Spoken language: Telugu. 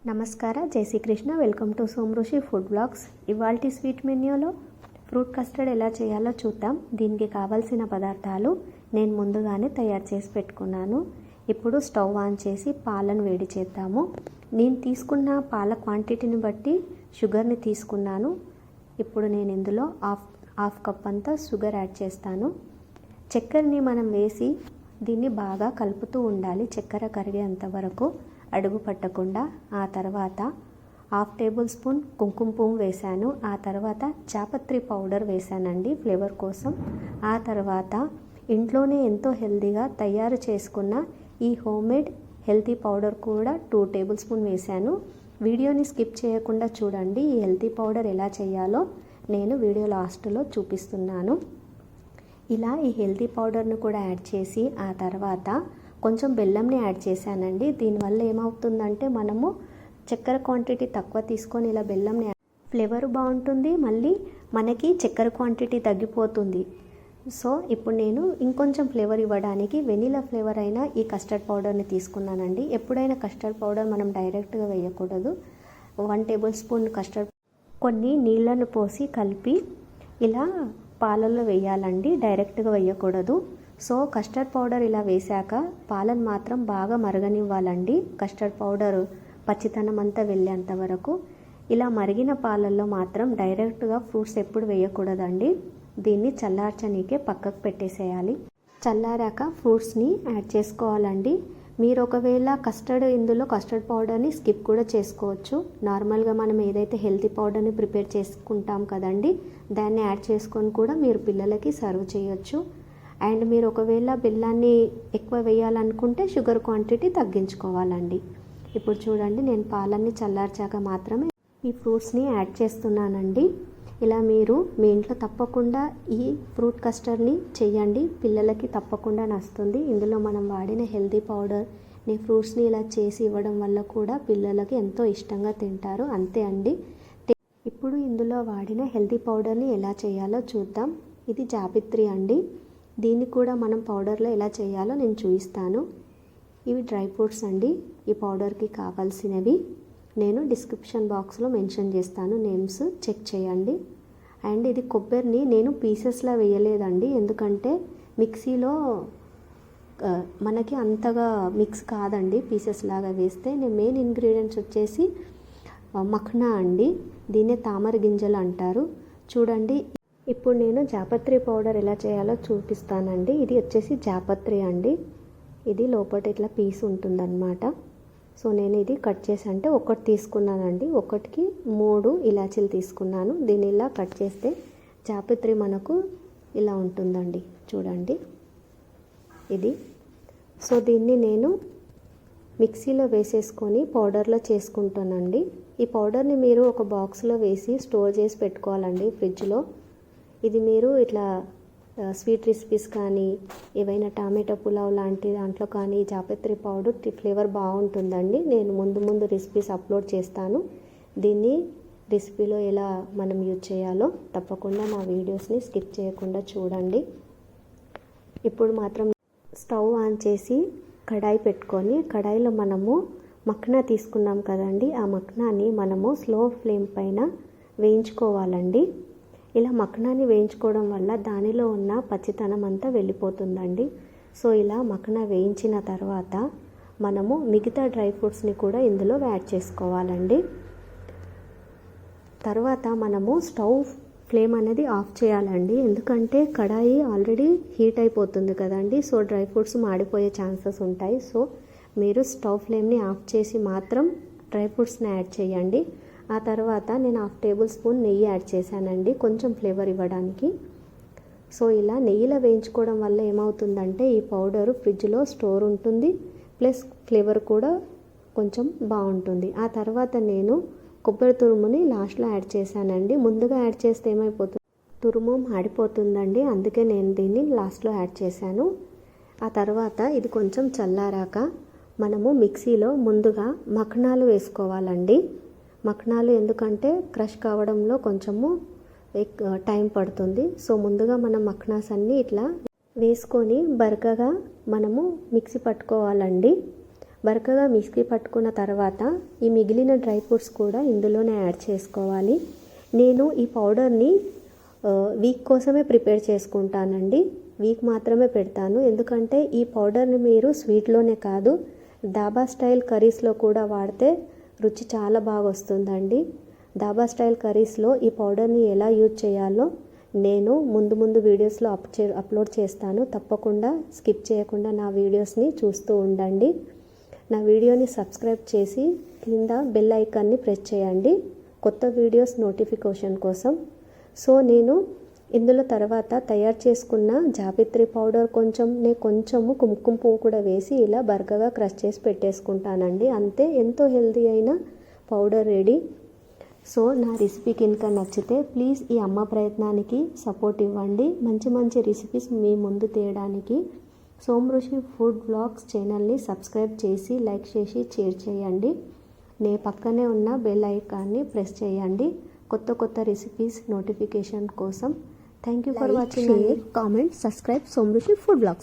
నమస్ಕಾರ జై Srikrishna welcome to Somrushi food blogs. ఇవాల్టి స్వీట్ మెన్యూలో ఫ్రూట్ కస్టర్డ్ ఎలా చేయాలో చూద్దాం. దీనికి కావాల్సిన పదార్థాలు నేను ముందుగానే తయారు చేసి పెట్టుకున్నాను. ఇప్పుడు స్టవ్ ఆన్ చేసి పాలను వేడి చేద్దాము. నేను తీసుకున్న పాల క్వాంటిటీని బట్టి షుగర్ని తీసుకున్నాను. ఇప్పుడు నేను ఇందులో హాఫ్ కప్ అంతా షుగర్ యాడ్ చేస్తాను. చక్కెరని మనం వేసి దీన్ని బాగా కలుపుతూ ఉండాలి, చక్కెర కరిగేంత వరకు అడుగు పట్టకుండా. ఆ తర్వాత 1/2 టేబుల్ స్పూన్ కుంకుమ పువ్వు వేశాను. ఆ తర్వాత జాపత్రి పౌడర్ వేశానండి ఫ్లేవర్ కోసం. ఆ తర్వాత ఇంట్లోనే ఎంతో హెల్తీగా తయారు చేసుకున్న ఈ హోమ్మేడ్ హెల్తీ పౌడర్ కూడా 2 టేబుల్ స్పూన్ వేశాను. వీడియోని స్కిప్ చేయకుండా చూడండి. ఈ హెల్తీ పౌడర్ ఎలా చేయాలో నేను వీడియో లాస్ట్లో చూపిస్తున్నాను. ఇలా ఈ హెల్తీ పౌడర్ను కూడా యాడ్ చేసి ఆ తర్వాత కొంచెం బెల్లంని యాడ్ చేశానండి. దీనివల్ల ఏమవుతుందంటే మనము చక్కెర క్వాంటిటీ తక్కువ తీసుకొని ఇలా బెల్లంని ఫ్లేవర్ బాగుంటుంది, మళ్ళీ మనకి చక్కెర క్వాంటిటీ తగ్గిపోతుంది. సో ఇప్పుడు నేను ఇంకొంచెం ఫ్లేవర్ ఇవ్వడానికి వెనిలా ఫ్లేవర్ అయిన ఈ కస్టర్డ్ పౌడర్ని తీసుకున్నానండి. ఎప్పుడైనా కస్టర్డ్ పౌడర్ మనం డైరెక్ట్గా వేయకూడదు. 1 టేబుల్ స్పూన్ కస్టర్డ్ కొన్ని నీళ్ళను పోసి కలిపి ఇలా పాలల్లో వేయాలండి, డైరెక్ట్గా వేయకూడదు. సో కస్టర్డ్ పౌడర్ ఇలా వేశాక పాలను మాత్రం బాగా మరగనివ్వాలండి. కస్టర్డ్ పౌడర్ పచ్చితనం అంతా వెళ్ళేంత వరకు ఇలా మరిగిన పాలల్లో మాత్రం డైరెక్ట్గా ఫ్రూట్స్ ఎప్పుడు వేయకూడదండి. దీన్ని చల్లార్చనీకే పక్కకు పెట్టేసేయాలి. చల్లారాక ఫ్రూట్స్ని యాడ్ చేసుకోవాలండి. మీరు ఒకవేళ ఇందులో కస్టర్డ్ పౌడర్ని స్కిప్ కూడా చేసుకోవచ్చు. నార్మల్గా మనం ఏదైతే హెల్తీ పౌడర్ని ప్రిపేర్ చేసుకుంటాం కదండి, దాన్ని యాడ్ చేసుకొని కూడా మీరు పిల్లలకి సర్వ్ చేయొచ్చు. అండ్ మీరు ఒకవేళ బెల్లాన్ని ఎక్కువ వేయాలనుకుంటే షుగర్ క్వాంటిటీ తగ్గించుకోవాలండి. ఇప్పుడు చూడండి, నేను పాలన్నీ చల్లార్చాక మాత్రమే ఈ ఫ్రూట్స్ని యాడ్ చేస్తున్నానండి. ఇలా మీరు మీ ఇంట్లో తప్పకుండా ఈ ఫ్రూట్ కస్టర్డ్ని చేయండి, పిల్లలకి తప్పకుండా నచ్చుతుంది. ఇందులో మనం వాడిన హెల్తీ పౌడర్ని ఫ్రూట్స్ని ఇలా చేసి ఇవ్వడం వల్ల కూడా పిల్లలకి ఎంతో ఇష్టంగా తింటారు. అంతే అండి. ఇప్పుడు ఇందులో వాడిన హెల్తీ పౌడర్ని ఎలా చేయాలో చూద్దాం. ఇది జాపత్రి అండి. దీన్ని కూడా మనం పౌడర్లో ఎలా చేయాలో నేను చూపిస్తాను. ఇవి డ్రై ఫ్రూట్స్ అండి. ఈ పౌడర్కి కావాల్సినవి నేను డిస్క్రిప్షన్ బాక్స్లో మెన్షన్ చేస్తాను, నేమ్స్ చెక్ చేయండి. అండ్ ఇది కొబ్బరిని నేను పీసెస్లా వేయలేదండి, ఎందుకంటే మిక్సీలో మనకి అంతగా మిక్స్ కాదండి పీసెస్ లాగా వేస్తే. నేను మెయిన్ ఇంగ్రీడియంట్స్ వచ్చేసి మఖ్నా అండి, దీన్నే తామర గింజలు అంటారు. చూడండి, ఇప్పుడు నేను జాపత్రి పౌడర్ ఎలా చేయాలో చూపిస్తానండి. ఇది వచ్చేసి జాపత్రి అండి. ఇది లోపల ఇట్లా పీస్ ఉంటుందన్నమాట. సో నేను ఇది కట్ చేసి అంటే ఒకటి తీసుకున్నానండి. ఒకటికి 3 ఇలాచీలు తీసుకున్నాను. దీన్ని ఇలా కట్ చేస్తే జాపత్రి మనకు ఇలా ఉంటుందండి. చూడండి ఇది. సో దీన్ని నేను మిక్సీలో వేసేసుకొని పౌడర్లో చేసుకుంటానండి. ఈ పౌడర్ని మీరు ఒక బాక్స్లో వేసి స్టోర్ చేసి పెట్టుకోవాలండి ఫ్రిడ్జ్లో. ఇది మీరు ఇట్లా స్వీట్ రెసిపీస్ కానీ ఏవైనా టమాటో పులావ్ లాంటి దాంట్లో కానీ జాపత్రి పౌడర్ ఫ్లేవర్ బాగుంటుందండి. నేను ముందు రెసిపీస్ అప్లోడ్ చేస్తాను. దీన్ని రెసిపీలో ఎలా మనం యూజ్ చేయాలో తప్పకుండా నా వీడియోస్ని స్కిప్ చేయకుండా చూడండి. ఇప్పుడు మాత్రం స్టవ్ ఆన్ చేసి కడాయి పెట్టుకొని కడాయిలో మనము మఖ్నా తీసుకున్నాం కదండి, ఆ మఖ్నాని మనము స్లో ఫ్లేమ్ పైన వేయించుకోవాలండి. ఇలా మఖ్నాని వేయించుకోవడం వల్ల దానిలో ఉన్న పచ్చితనం అంతా వెళ్ళిపోతుందండి. సో ఇలా మఖ్నా వేయించిన తర్వాత మనము మిగతా డ్రై ఫ్రూట్స్ని కూడా ఇందులో యాడ్ చేసుకోవాలండి. తర్వాత మనము స్టవ్ ఫ్లేమ్ అనేది ఆఫ్ చేయాలండి, ఎందుకంటే కడాయి ఆల్రెడీ హీట్ అయిపోతుంది కదండి. సో డ్రై ఫ్రూట్స్ మాడిపోయే ఛాన్సెస్ ఉంటాయి. సో మీరు స్టవ్ ఫ్లేమ్ని ఆఫ్ చేసి మాత్రం డ్రై ఫ్రూట్స్ని యాడ్ చేయండి. ఆ తర్వాత నేను 1/2 టేబుల్ స్పూన్ నెయ్యి యాడ్ చేశానండి, కొంచెం ఫ్లేవర్ ఇవ్వడానికి. సో ఇలా నెయ్యిలో వేయించుకోవడం వల్ల ఏమవుతుందంటే ఈ పౌడరు ఫ్రిడ్జ్లో స్టోర్ ఉంటుంది, ప్లస్ ఫ్లేవర్ కూడా కొంచెం బాగుంటుంది. ఆ తర్వాత నేను కొబ్బరి తురుముని లాస్ట్లో యాడ్ చేశానండి. ముందుగా యాడ్ చేస్తే ఏమైపోతుంది, తురుము మాడిపోతుందండి. అందుకే నేను దీన్ని లాస్ట్లో యాడ్ చేశాను. ఆ తర్వాత ఇది కొంచెం చల్లారాక మనము మిక్సీలో ముందుగా మఖ్నాలు వేసుకోవాలండి. మఖ్నాలు ఎందుకంటే క్రష్ కావడంలో కొంచెము టైం పడుతుంది. సో ముందుగా మనం మఖ్నాస్ అన్నీ ఇట్లా వేసుకొని బరకగా మనము మిక్సీ పట్టుకోవాలండి. బరకగా మిక్సీ పట్టుకున్న తర్వాత ఈ మిగిలిన డ్రై ఫ్రూట్స్ కూడా ఇందులోనే యాడ్ చేసుకోవాలి. నేను ఈ పౌడర్ని వీక్ కోసమే ప్రిపేర్ చేసుకుంటానండి. వీక్ మాత్రమే పెడతాను. ఎందుకంటే ఈ పౌడర్ని మీరు స్వీట్లోనే కాదు దాబా స్టైల్ కర్రీస్లో కూడా వాడితే రుచి చాలా బాగా వస్తుందండి. దాబా స్టైల్ కర్రీస్లో ఈ పౌడర్ని ఎలా యూజ్ చేయాలో నేను ముందు వీడియోస్లో అప్లోడ్ చేస్తాను. తప్పకుండా స్కిప్ చేయకుండా నా వీడియోస్ని చూస్తూ ఉండండి. నా వీడియోని సబ్స్క్రైబ్ చేసి కింద బెల్ ఐకాన్ని ప్రెస్ చేయండి కొత్త వీడియోస్ నోటిఫికేషన్ కోసం. సో నేను ఇందులో తర్వాత తయారు చేసుకున్న జాపత్రి పౌడర్ కొంచెము కుంకుమ పువ్వు కూడా వేసి ఇలా బరకగా క్రష్ చేసి పెట్టేసుకుంటానండి. అంతే, ఎంతో హెల్తీ అయిన పౌడర్ రెడీ. సో నా రెసిపీ కనుక నచ్చితే ప్లీజ్ ఈ అమ్మ ప్రయత్నానికి సపోర్ట్ ఇవ్వండి. మంచి రెసిపీస్ మీ ముందు తేయడానికి సోమరుషి ఫుడ్ బ్లాగ్స్ ఛానల్ని సబ్స్క్రైబ్ చేసి లైక్ చేసి షేర్ చేయండి. పక్కనే ఉన్న బెల్ ఐకాన్ని ప్రెస్ చేయండి కొత్త రెసిపీస్ నోటిఫికేషన్ కోసం. Thank you for watching. Comment, subscribe Somarushi food blogs.